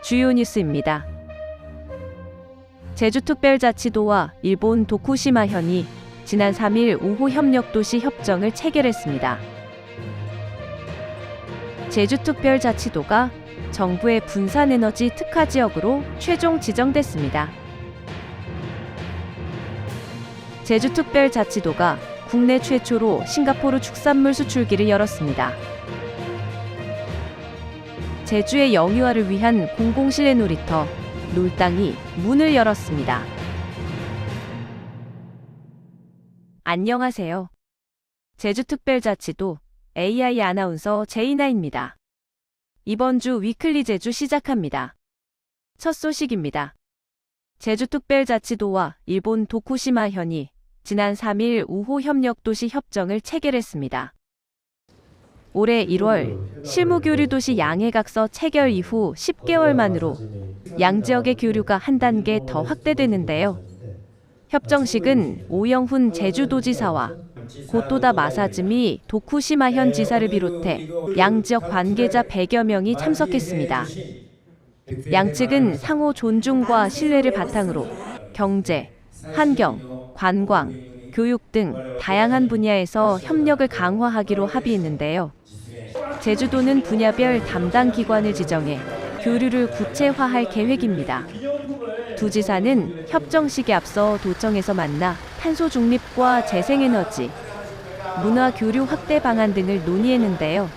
주요 뉴스입니다. 제주특별자치도와 일본 도쿠시마현이 지난 3일 오후 협력도시 협정을 체결했습니다. 제주특별자치도가 정부의 분산에너지 특화지역으로 최종 지정됐습니다. 제주특별자치도가 국내 최초로 싱가포르 축산물 수출기를 열었습니다. 제주의 영유아를 위한 공공실내 놀이터 놀땅이 문을 열었습니다. 안녕하세요. 제주특별자치도 AI 아나운서 제이나입니다. 이번 주 위클리 제주 시작합니다. 첫 소식입니다. 제주특별자치도와 일본 도쿠시마현이 지난 3일 우호 협력도시 협정을 체결했습니다. 올해 1월 실무교류도시 양해각서 체결 이후 10개월 만으로 양지역의 교류가 한 단계 더 확대되는데요. 협정식은 오영훈 제주도지사와 고토다 마사즈미 도쿠시마현 지사를 비롯해 양지역 관계자 100여 명이 참석했습니다. 양측은 상호 존중과 신뢰를 바탕으로 경제, 환경, 관광, 교육 등 다양한 분야에서 협력을 강화하기로 합의했는데요. 제주도는 분야별 담당 기관을 지정해 교류를 구체화할 계획입니다. 두 지사는 협정식에 앞서 도청에서 만나 탄소 중립과 재생에너지, 문화 교류 확대 방안 등을 논의했는데요.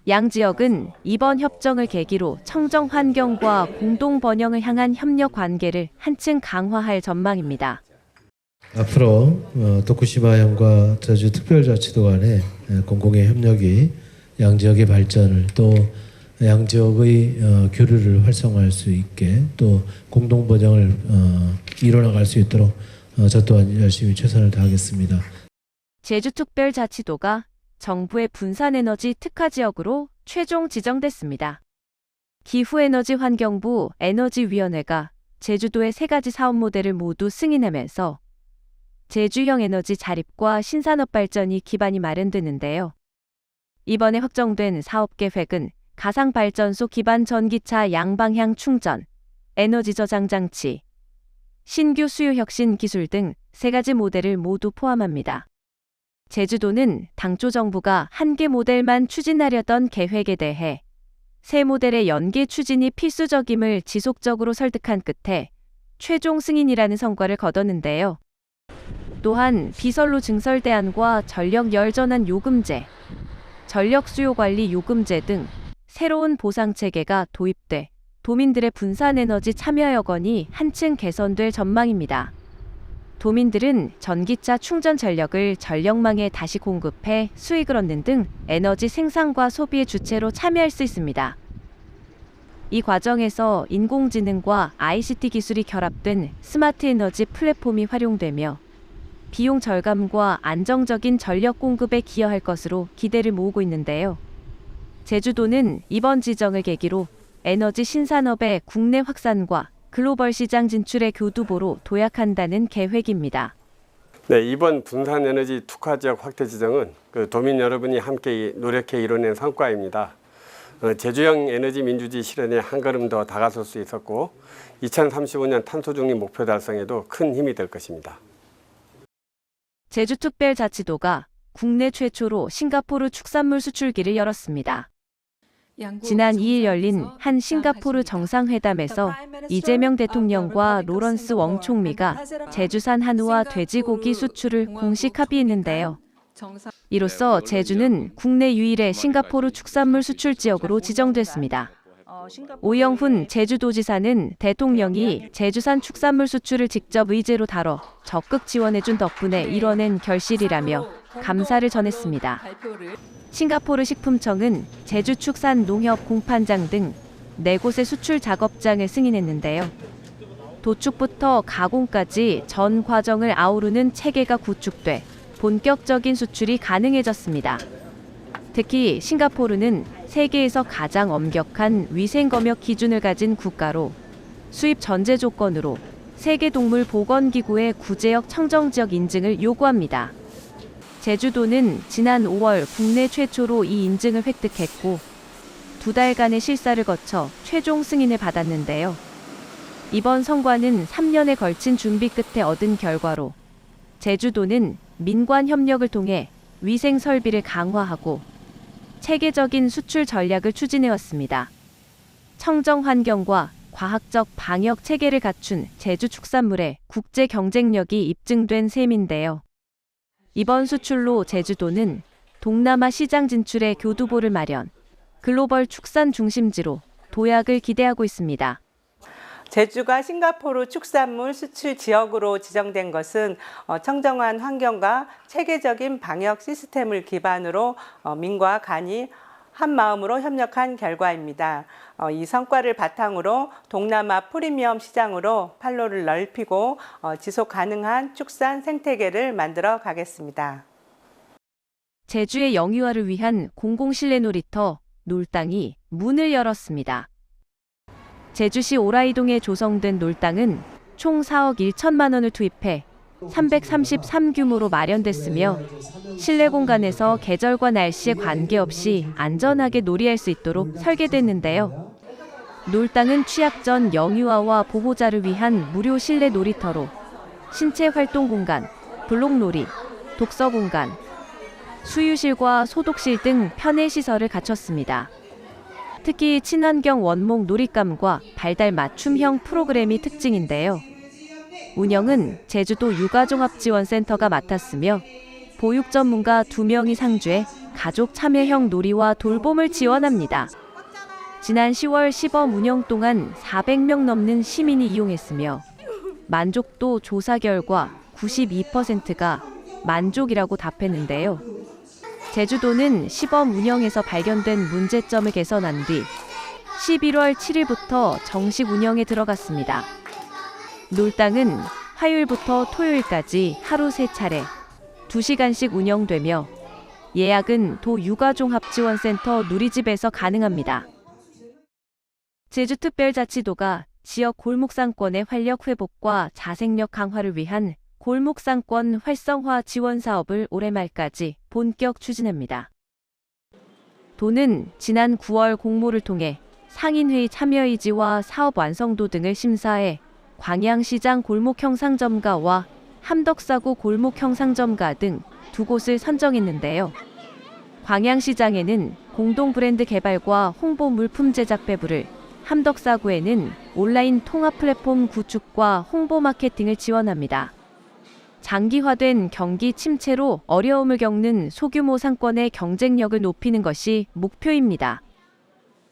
양 지역은 이번 협정을 계기로 청정 환경과 공동 번영을 향한 협력 관계를 한층 강화할 전망입니다. 앞으로 도쿠시마현과 제주특별자치도 간의 공공의 협력이 양지역의 발전을 또 양지역의 교류를 활성화할 수 있게 또 공동 번영을 이뤄나갈 수 있도록 저 또한 열심히 최선을 다하겠습니다. 제주특별자치도가 정부의 분산에너지 특화지역으로 최종 지정됐습니다. 기후에너지환경부 에너지위원회가 제주도의 3가지 사업 모델을 모두 승인하면서 제주형 에너지 자립과 신산업 발전이 기반이 마련되는데요. 이번에 확정된 사업 계획은 가상발전소 기반 전기차 양방향 충전, 에너지 저장 장치, 신규 수요 혁신 기술 등 3가지 모델을 모두 포함합니다. 제주도는 당초 정부가 1개 모델만 추진하려던 계획에 대해 3모델의 연계 추진이 필수적임을 지속적으로 설득한 끝에 최종 승인이라는 성과를 거뒀는데요. 또한 비선로 증설 대안과 전력 열전환 요금제, 전력 수요 관리 요금제 등 새로운 보상 체계가 도입돼 도민들의 분산 에너지 참여 여건이 한층 개선될 전망입니다. 도민들은 전기차 충전 전력을 전력망에 다시 공급해 수익을 얻는 등 에너지 생산과 소비의 주체로 참여할 수 있습니다. 이 과정에서 인공지능과 ICT 기술이 결합된 스마트 에너지 플랫폼이 활용되며 비용 절감과 안정적인 전력 공급에 기여할 것으로 기대를 모으고 있는데요. 제주도는 이번 지정을 계기로 에너지 신산업의 국내 확산과 글로벌 시장 진출의 교두보로 도약한다는 계획입니다. 네, 이번 분산에너지 특화지역 확대 지정은 도민 여러분이 함께 노력해 이뤄낸 성과입니다. 제주형 에너지 민주주의 실현에 한 걸음 더 다가설 수 있었고 2035년 탄소 중립 목표 달성에도 큰 힘이 될 것입니다. 제주특별자치도가 국내 최초로 싱가포르 축산물 수출기를 열었습니다. 지난 2일 열린 한 싱가포르 정상회담에서 이재명 대통령과 로런스 웡 총리가 제주산 한우와 돼지고기 수출을 공식 합의했는데요. 이로써 제주는 국내 유일의 싱가포르 축산물 수출 지역으로 지정됐습니다. 오영훈 제주도지사는 대통령이 제주산 축산물 수출을 직접 의제로 다뤄 적극 지원해준 덕분에 이뤄낸 결실이라며 감사를 전했습니다. 싱가포르 식품청은 제주축산농협 공판장 등 4곳의 수출 작업장을 승인했는데요. 도축부터 가공까지 전 과정을 아우르는 체계가 구축돼 본격적인 수출이 가능해졌습니다. 특히 싱가포르는 세계에서 가장 엄격한 위생검역 기준을 가진 국가로 수입 전제 조건으로 세계동물보건기구의 구제역 청정지역 인증을 요구합니다. 제주도는 지난 5월 국내 최초로 이 인증을 획득했고 2달간의 실사를 거쳐 최종 승인을 받았는데요. 이번 성과는 3년에 걸친 준비 끝에 얻은 결과로 제주도는 민관 협력을 통해 위생 설비를 강화하고 체계적인 수출 전략을 추진해왔습니다. 청정 환경과 과학적 방역 체계를 갖춘 제주 축산물의 국제 경쟁력이 입증된 셈인데요. 이번 수출로 제주도는 동남아 시장 진출의 교두보를 마련, 글로벌 축산 중심지로 도약을 기대하고 있습니다. 제주가 싱가포르 축산물 수출 지역으로 지정된 것은 청정한 환경과 체계적인 방역 시스템을 기반으로 민과 간이 한 마음으로 협력한 결과입니다. 이 성과를 바탕으로 동남아 프리미엄 시장으로 판로를 넓히고 지속 가능한 축산 생태계를 만들어 가겠습니다. 제주의 영유아를 위한 공공실내 놀이터 놀땅이 문을 열었습니다. 제주시 오라이동에 조성된 놀땅은 총 4억 1천만 원을 투입해 333 규모로 마련됐으며 실내 공간에서 계절과 날씨에 관계없이 안전하게 놀이할 수 있도록 설계됐는데요. 놀땅은 취약전 영유아와 보호자를 위한 무료 실내 놀이터로 신체 활동 공간, 블록놀이, 독서 공간, 수유실과 소독실 등 편의 시설을 갖췄습니다. 특히 친환경 원목 놀잇감과 발달 맞춤형 프로그램이 특징인데요. 운영은 제주도 육아종합지원센터가 맡았으며 보육 전문가 2명이 상주해 가족 참여형 놀이와 돌봄을 지원합니다. 지난 10월 시범 운영 동안 400명 넘는 시민이 이용했으며 만족도 조사 결과 92%가 만족이라고 답했는데요. 제주도는 시범 운영에서 발견된 문제점을 개선한 뒤 11월 7일부터 정식 운영에 들어갔습니다. 놀땅은 화요일부터 토요일까지 하루 3차례 2시간씩 운영되며 예약은 도 육아종합지원센터 누리집에서 가능합니다. 제주특별자치도가 지역 골목상권의 활력 회복과 자생력 강화를 위한 골목상권 활성화 지원 사업을 올해 말까지 본격 추진합니다. 도는 지난 9월 공모를 통해 상인회의 참여의지와 사업 완성도 등을 심사해 광양시장 골목형 상점가와 함덕사구 골목형 상점가 등 2곳을 선정했는데요. 광양시장에는 공동 브랜드 개발과 홍보 물품 제작 배부를, 함덕사구에는 온라인 통합 플랫폼 구축과 홍보 마케팅을 지원합니다. 장기화된 경기 침체로 어려움을 겪는 소규모 상권의 경쟁력을 높이는 것이 목표입니다.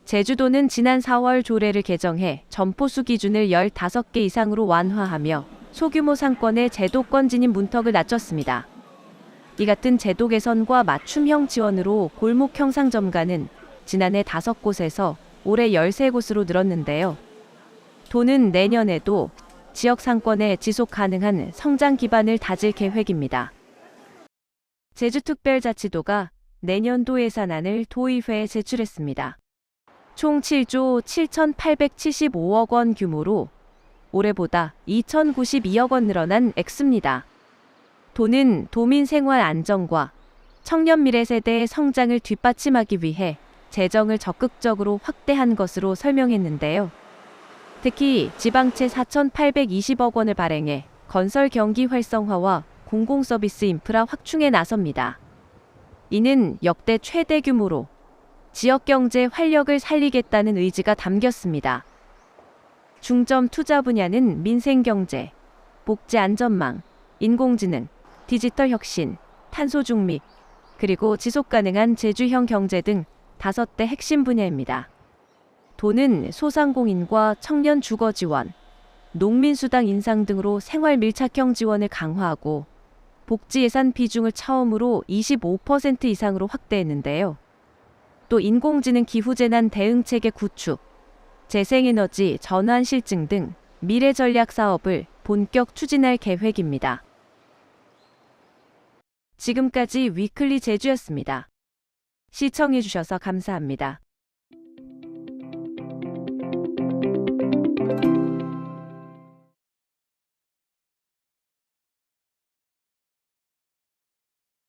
제주도는 지난 4월 조례를 개정해 점포수 기준을 15개 이상으로 완화하며 소규모 상권의 제도권 진입 문턱을 낮췄습니다. 이 같은 제도 개선과 맞춤형 지원으로 골목형 상점가는 지난해 5곳에서 올해 13곳으로 늘었는데요. 도는 내년에도 지역 상권의 지속 가능한 성장 기반을 다질 계획입니다. 제주특별자치도가 내년도 예산안을 도의회에 제출했습니다. 총 7조 7,875억 원 규모로 올해보다 2,092억 원 늘어난 액수입니다. 도는 도민 생활 안정과 청년 미래 세대의 성장을 뒷받침하기 위해 재정을 적극적으로 확대한 것으로 설명했는데요. 특히 지방채 4,820억 원을 발행해 건설 경기 활성화와 공공서비스 인프라 확충에 나섭니다. 이는 역대 최대 규모로 지역 경제 활력을 살리겠다는 의지가 담겼습니다. 중점 투자 분야는 민생경제, 복지안전망, 인공지능, 디지털 혁신, 탄소 중립, 그리고 지속가능한 제주형 경제 등 5대 핵심 분야입니다. 도는 소상공인과 청년 주거 지원, 농민수당 인상 등으로 생활 밀착형 지원을 강화하고 복지 예산 비중을 처음으로 25% 이상으로 확대했는데요. 또 인공지능 기후재난 대응체계 구축, 재생에너지 전환 실증 등 미래 전략 사업을 본격 추진할 계획입니다. 지금까지 위클리 제주였습니다. 시청해주셔서 감사합니다.